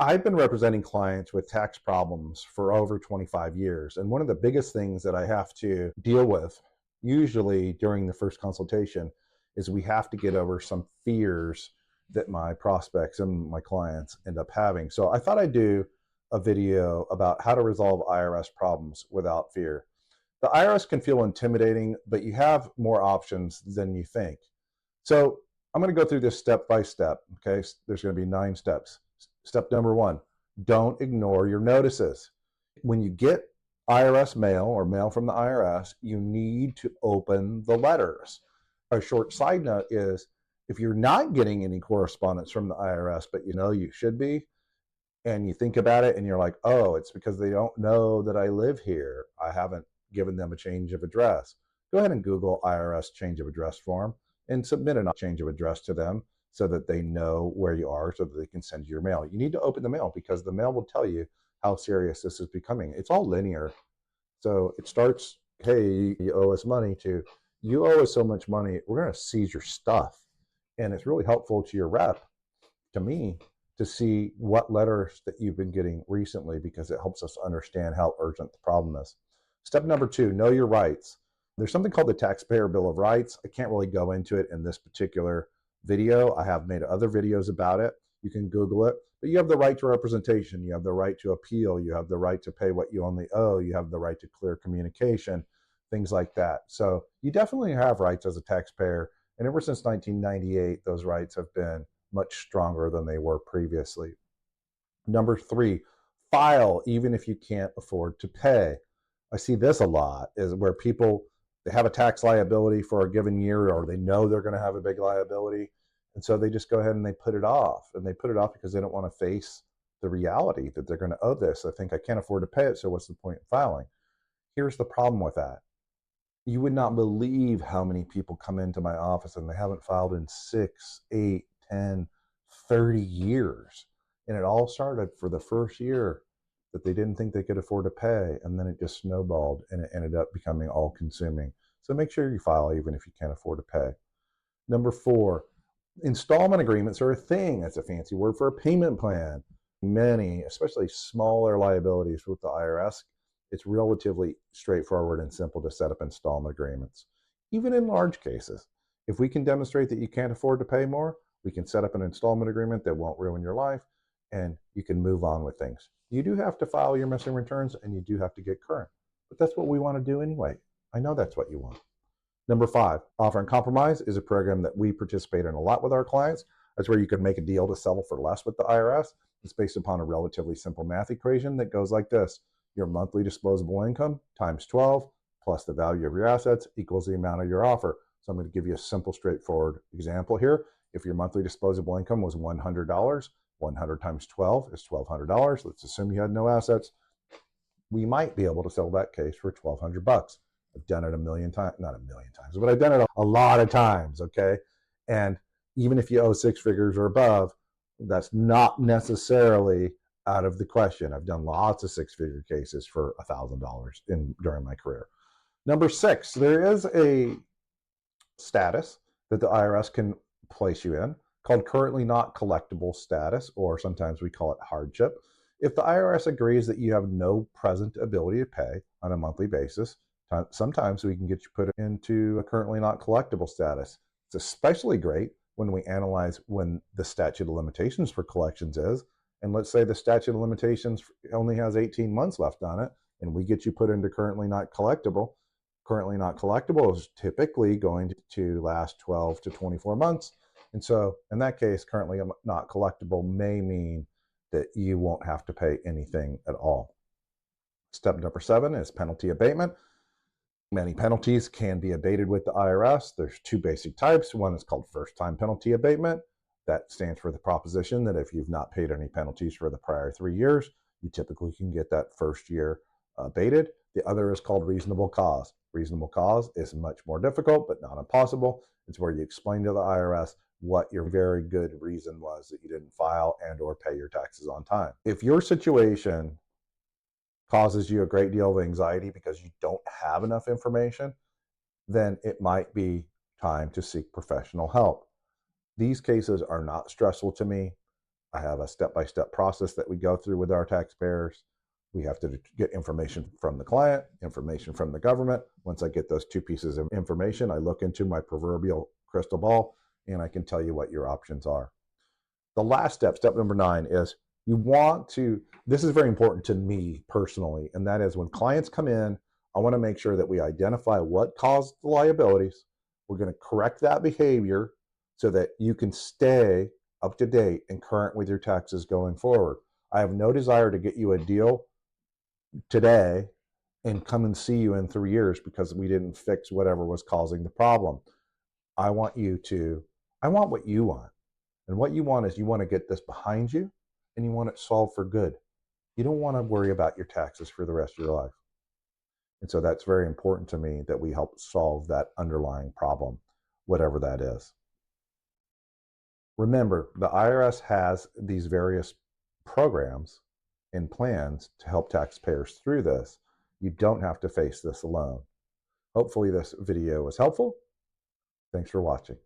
I've been representing clients with tax problems for over 25 years. And one of the biggest things that I have to deal with, usually during the first consultation, is we have to get over some fears that my prospects and my clients end up having. So I thought I'd do a video about how to resolve IRS problems without fear. The IRS can feel intimidating, but you have more options than you think. So I'm going to go through this step by step. Okay. There's going to be 9 steps. Step number 1, don't ignore your notices. When you get IRS mail or mail from the IRS, you need to open the letters. A short side note is if you're not getting any correspondence from the IRS, but you know you should be, and you think about it and you're like, oh, it's because they don't know that I live here. I haven't given them a change of address. Go ahead and Google IRS change of address form and submit a change of address to them so that they know where you are so that they can send you your mail. You need to open the mail because the mail will tell you how serious this is becoming. It's all linear. So it starts, hey, you owe us money, to you owe us so much money, we're going to seize your stuff. And it's really helpful to your rep, to me, to see what letters that you've been getting recently because it helps us understand how urgent the problem is. Step number 2, know your rights. There's something called the Taxpayer Bill of Rights. I can't really go into it in this particular video. I have made other videos about it. You can Google it. But you have the right to representation. You have the right to appeal. You have the right to pay what you only owe. You have the right to clear communication, things like that. So you definitely have rights as a taxpayer. And ever since 1998, those rights have been much stronger than they were previously. Number 3, file even if you can't afford to pay. I see this a lot, is where people, they have a tax liability for a given year, or they know they're going to have a big liability. And so they just go ahead and they put it off. And they put it off because they don't want to face the reality that they're going to owe this. I think I can't afford to pay it, so what's the point in filing? Here's the problem with that. You would not believe how many people come into my office and they haven't filed in 6, 8, 10, 30 years. And it all started for the first year that they didn't think they could afford to pay. And then it just snowballed and it ended up becoming all consuming. So make sure you file even if you can't afford to pay. Number 4, installment agreements are a thing. That's a fancy word for a payment plan. Many, especially smaller liabilities with the IRS, it's relatively straightforward and simple to set up installment agreements. Even in large cases, if we can demonstrate that you can't afford to pay more, we can set up an installment agreement that won't ruin your life and you can move on with things. You do have to file your missing returns and you do have to get current, but that's what we want to do anyway. I know that's what you want. Number 5, offer and compromise is a program that we participate in a lot with our clients. That's where you can make a deal to settle for less with the IRS. It's based upon a relatively simple math equation that goes like this. Your monthly disposable income times 12 plus the value of your assets equals the amount of your offer. So I'm going to give you a simple, straightforward example here. If your monthly disposable income was $100, 100 times 12 is $1,200. Let's assume you had no assets. We might be able to sell that case for $1,200. I've done it a million times, not a million times, but I've done it a lot of times, okay? And even if you owe 6 figures or above, that's not necessarily out of the question. I've done lots of 6-figure cases for $1,000 during my career. Number 6, there is a status that the IRS can place you in called currently not collectible status, or sometimes we call it hardship. If the IRS agrees that you have no present ability to pay on a monthly basis, sometimes we can get you put into a currently not collectible status. It's especially great when we analyze when the statute of limitations for collections is. And let's say the statute of limitations only has 18 months left on it, and we get you put into currently not collectible. Currently not collectible is typically going to last 12 to 24 months. And so in that case, currently not collectible may mean that you won't have to pay anything at all. Step number 7 is penalty abatement. Many penalties can be abated with the IRS. There's 2 basic types. One is called first-time penalty abatement. That stands for the proposition that if you've not paid any penalties for the prior 3 years, you typically can get that first year abated. The other is called reasonable cause. Reasonable cause is much more difficult, but not impossible. It's where you explain to the IRS what your very good reason was that you didn't file and or pay your taxes on time. If your situation causes you a great deal of anxiety because you don't have enough information, then it might be time to seek professional help. These cases are not stressful to me. I have a step-by-step process that we go through with our taxpayers. We have to get information from the client, information from the government. Once I get those two pieces of information, I look into my proverbial crystal ball and I can tell you what your options are. The last step, step number 9, is you want to, this is very important to me personally, and that is when clients come in, I want to make sure that we identify what caused the liabilities. We're going to correct that behavior so that you can stay up to date and current with your taxes going forward. I have no desire to get you a deal today and come and see you in 3 years because we didn't fix whatever was causing the problem. I want what you want. And what you want is you want to get this behind you and you want it solved for good. You don't want to worry about your taxes for the rest of your life. And so that's very important to me that we help solve that underlying problem, whatever that is. Remember, the IRS has these various programs and plans to help taxpayers through this. You don't have to face this alone. Hopefully this video was helpful. Thanks for watching.